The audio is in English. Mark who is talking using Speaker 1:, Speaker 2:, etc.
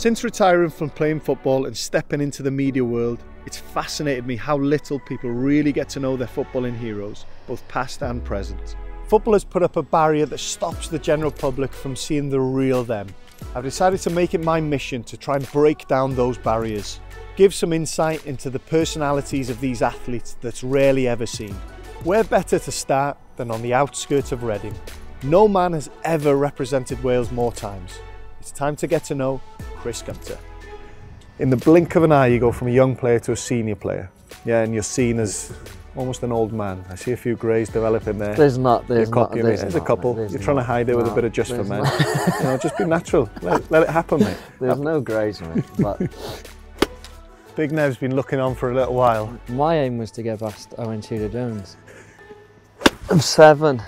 Speaker 1: Since retiring from playing football and stepping into the media world, it's fascinated me how little people really get to know their footballing heroes, both past and present. Football has put up a barrier that stops the general public from seeing the real them. I've decided to make it my mission to try and break down those barriers, give some insight into the personalities of these athletes that's rarely ever seen. Where better to start than on the outskirts of Reading? No man has ever represented Wales more times. It's time to get to know Chris Gunter. In the blink of an eye, you go from a young player to a senior player. Yeah, and you're seen as almost an old man. I see a few greys developing there.
Speaker 2: There's a
Speaker 1: couple. You're trying to hide it with a bit of just for men. You know, just be natural. Let it happen, mate.
Speaker 2: There's no greys, mate. But
Speaker 1: Big Nev's been looking on for a little while.
Speaker 2: my aim was to get past Owain Tudur Jones. I'm 7.